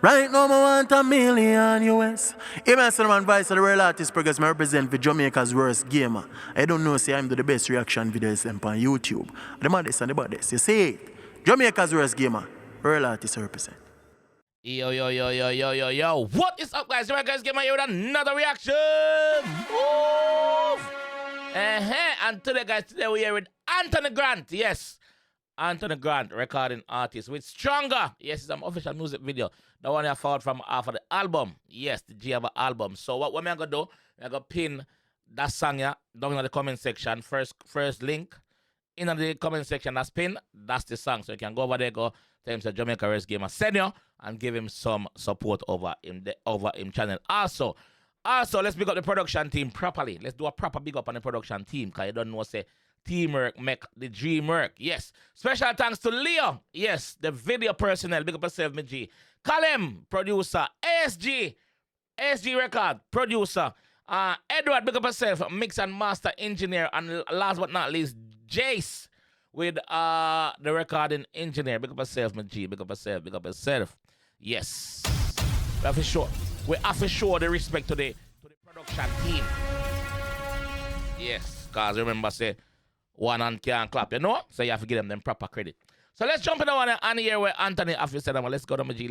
Right now, I want $1 million US. Even Solomon Vice of the Real Artist Progress, I represent for Jamaica's worst gamer. I don't know, say I'm the best reaction videos on YouTube. The maddest and the baddest. You see it? Jamaica's worst gamer. Real Artist represent. Yo. What is up, guys? Jamaica's Gamer here with another reaction. Move. And today, guys, we're here with Anthony Grant. Yes. Anthony Grant, recording artist with Stronger. Yes, it's an official music video. The one I found from after the album. Yes, the 𝐑𝐄𝐀𝐂𝐓 album. So what I'm going to do, I'm going to pin that song here down in the comment section. First link in the comment section that's pinned. That's the song. So you can go over there, go tell him to Jamaica's Gamer senior and give him some support over him channel. Also, let's pick up the production team properly. Let's do a proper big up on the production team, because you don't know, say, teamwork make the dream work. Yes. Special thanks to Leo. Yes. The video personnel. Big up yourself, my G. Kalem, producer. ASG record, producer. Edward, big up yourself, mix and master engineer. And last but not least, Jace with the recording engineer. Big up yourself, my G. Big up yourself. Yes. We have to show the respect to the production team. Yes. Because remember, say, one hand can't clap, you know? So you have to give them proper credit. So let's jump in the one and here where Anthony have to say them. Let's go to my G.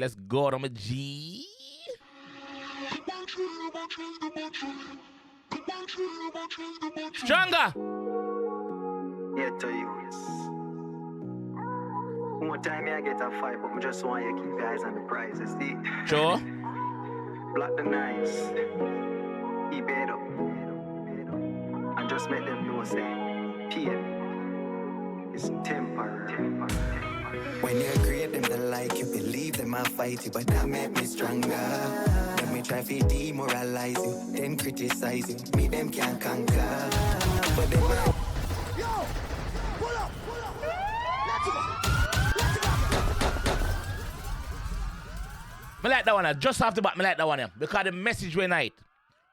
Stronger. Yeah, to you, yes. One more time I get a fight, but I just want you to keep your eyes on the prizes, see? Sure. Block the nice. Keep it up. And just make them know, say, pain is temporary. When you create them, they like you, believe them, I fight you, but that make me stronger. Then me try to demoralize you, then criticize you, me them can't conquer. But they might. Yo! Pull up! Let's go! I like that one. Just off the bat, I like that one. Because the message when night.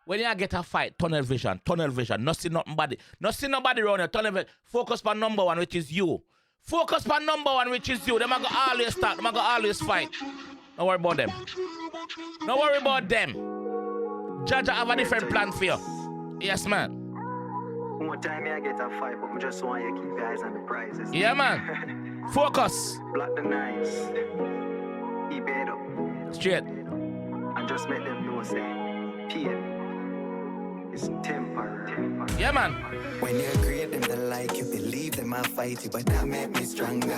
When you get a fight, tunnel vision. Not see nobody around you. Tunnel vision. Focus on number one, which is you. Them are going to always start. Them are going to always fight. Don't worry about them. Jaja have a different plan for you. Yes, man. One more time I get a fight, but I just want you to keep your eyes on the prizes. Yeah, man. Focus. Block the nice. Keep it up. Straight. And just make them know, say, pain is temporary. Yeah, man. When you create them, they like you, believe them, I fight you, but that make me stronger.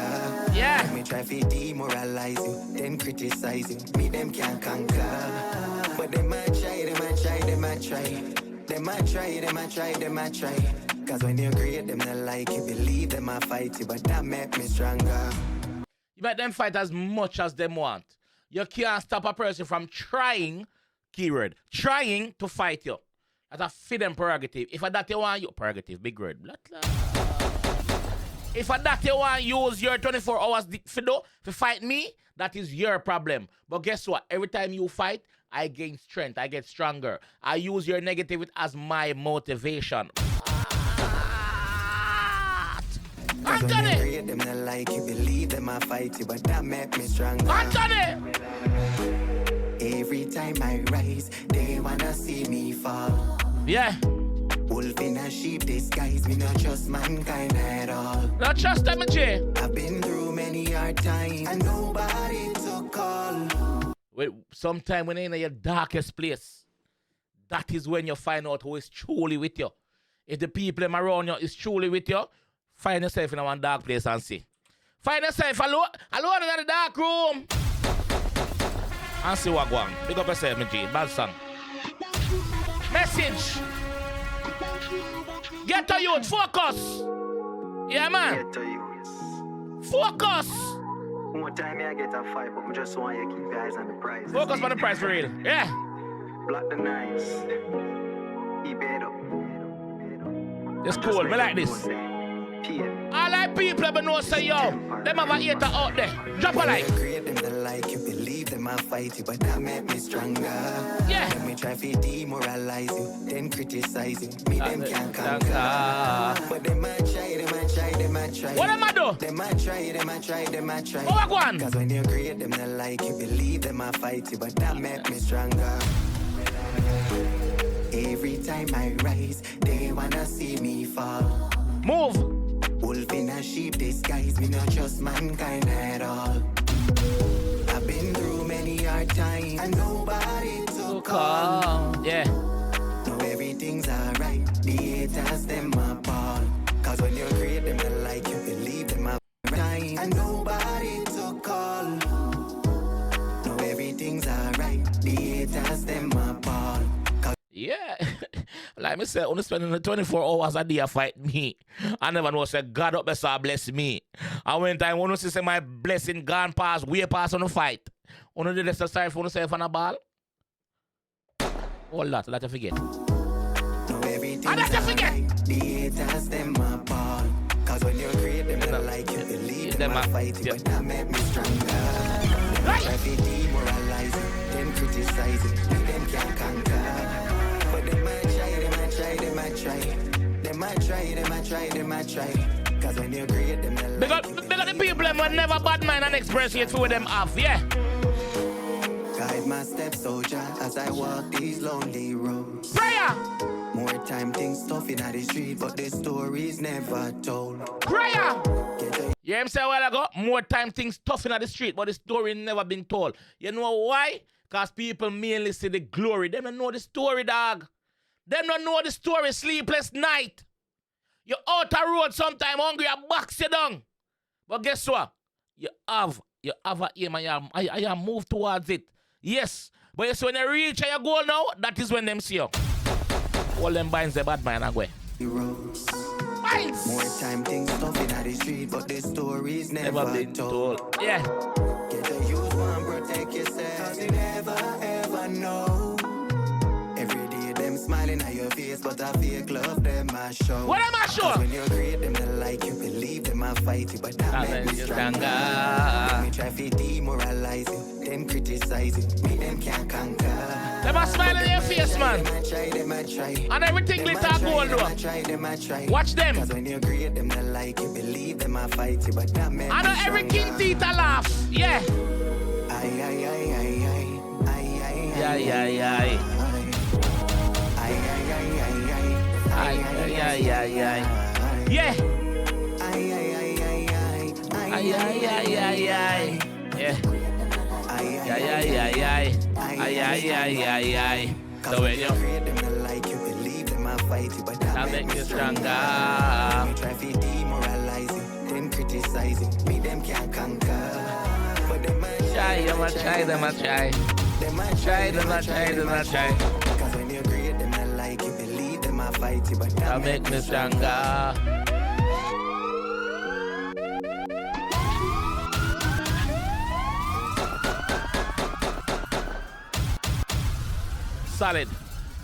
Yeah. Me try to demoralize you, then criticize you, me them can't conquer. But they might try. Cause when you create them, they like you, believe them, I fight you, but that make me stronger. You let them fight as much as they want. You can't stop a person from trying, keyword, trying to fight you. That's a freedom prerogative. If that you want, your prerogative, big word. If that you want, use your 24 hours to fight me, that is your problem. But guess what? Every time you fight, I gain strength. I get stronger. I use your negativity as my motivation. Anthony! Create them, they like you, believe them, I fight you, but that make me stronger. Anthony! Every time I rise, they wanna see me fall. Yeah. Wolf in a sheep disguise, me not trust mankind at all. Not trust them, Jay. I've been through many hard times and nobody to call. Well, sometime when you're in your darkest place, that is when you find out who is truly with you. If the people around you is truly with you, find yourself in one dark place and see. Find yourself alone in the dark room. And see what going on. Big up yourself, my G. Bad song. Message. Get to youth. Focus. Yeah, man. Get to you, yes. Focus. One more time I get a fight, but I just want you to keep your eyes on the prizes. Focus on the prize for real. Yeah. Block the nice. Keep it up. It's cool. Me like this. I like people that know say, yo, them have a hater out there. Drop a like. Create them, they like you, believe them, them and fight you, but that make me stronger. Yeah. Let me try to demoralize you, then criticize you. Me them can't conquer. But they might try, they might try, they might try. What am I do? They might try, they might try, they might try. Oh, go on. Cause when you create them, they like you, believe them and fight you, but that make me stronger. Every time I rise, they wanna see me fall. Move. Wolf in a sheep disguise, me not just mankind at all. I've been through many hard times and nobody to call. Yeah. Now everything's alright, the haters them apart. Cause when you create them, they like you, believe them are right. And nobody to call. Now everything's alright, the haters them apart. Yeah. Like me say, only spending 24 hours a day to fight me. I never know say God up best bless me. And when time when you say my blessing gone past, way past on the fight. Only the rest sorry for yourself on a ball. All that you forget. No, everything's and that you forget. Right. The haters them apart. Cause when you create them, they like you, believe them I fight you, but that make me stronger. Right. Try to demoralize it, then criticize it, me them can't conquer. But they might try, they might try, they might try. They might try, they might try, they might try. Cause when you create them, they like you, because the people them will never bad mind and express it for them off, yeah. guide my steps, soldier, as I walk these lonely roads. Prayer. More time things tough in the street, but the story's never told. Prayer. You hear me say a while ago? More time things tough in the street, but the story never been told. You know why? Because people mainly see the glory. They don't know the story, dog. They don't know the story, sleepless night. You're out the road sometime hungry, you box you down. But guess what? You have a aim and you move towards it. Yes. But you see when you reach and you go now, that is when them see you. All them binds the bad man and go. Binds! More time things tough in the street, but the story's never been told. Yeah. Get to use one, protect yourself, cause you never ever know. Every day them smiling at your face, but I fake love them I show. What am I sure? Cause when you create them, they like you, believe them I fight you, but that make me stronger. Let me try to demoralize you, then criticize you, me them can't conquer. They must smile in your face, man. They might try. And everything glitter gold, though. Watch them. Cause when you create them, they like you, believe them I fight you, but that make I know every king teeth a laugh. Yeah. Ay, ay, ay, ay, ay. Ay, ay, Yeah, yeah, yeah. ay, ay, ay, ay, ay. Ay, ay, ay, ay. Yeah. Ay, ay, ay, ay, ay. Ay, ay, ay, ay, ay. Yeah. Ay, ay, ay, ay. Ay, ay, ay, ay, ay. So when you create them, they like you, believe them I fight you, but that make you stronger. Me try to demoralize you, then criticize you, me them can't conquer. But them might try, them might try, them might try. Them might Try, them might try, them might try. Cause when you create them, they like you, believe them I fight you, but That make me stronger.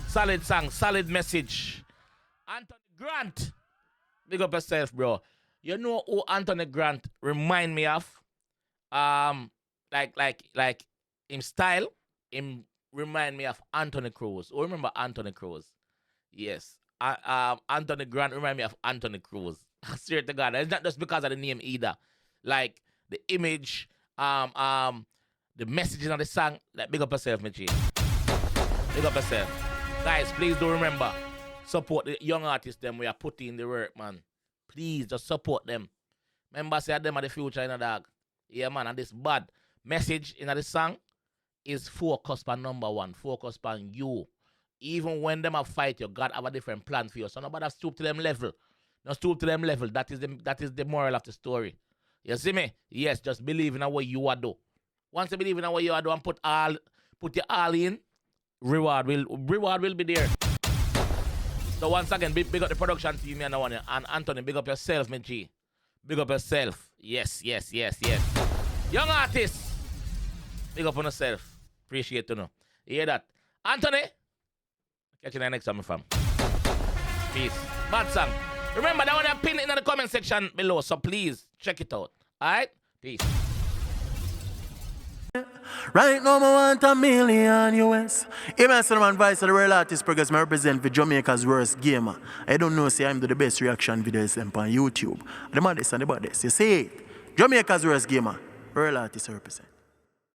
Solid song, solid message. Anthony Grant, big up yourself, bro. You know who Anthony Grant remind me of? Like him style, him remind me of Anthony Cruz. Oh, remember Anthony Cruz? Yes. Anthony Grant remind me of Anthony Cruz. I swear to God, it's not just because of the name either. Like the image, the messaging of the song. Like big up yourself, my G. Big up yourself. Guys, please do remember, support the young artists them we are putting in the work, man. Please just support them. Remember, say them are the future in a dog. Yeah, man, and this bad message in the song is focus on number one. Focus on you. Even when them a fight you, God have a different plan for you. So nobody stoop to them level. No stoop to them level. That is the moral of the story. You see me? Yes, just believe in what you are do. Once you believe in what you are do and put your all in, reward will be there. So once again, big up the production team and Anthony, big up yourself, man G. Big up yourself. Yes. Young artists, big up on yourself. Appreciate to know. You hear that? Anthony, catch you in the next time, fam. Peace. Bad song. Remember that one I pinned in the comment section below, so please check it out. Alright? Peace. Right now, I want $1 million US. I'm a man voice of the real artist because I represent for Jamaica's worst gamer. I don't know, say I'm the best reaction videos on YouTube. The man this and the bad this. You see it? Jamaica's worst gamer. Real artist represent.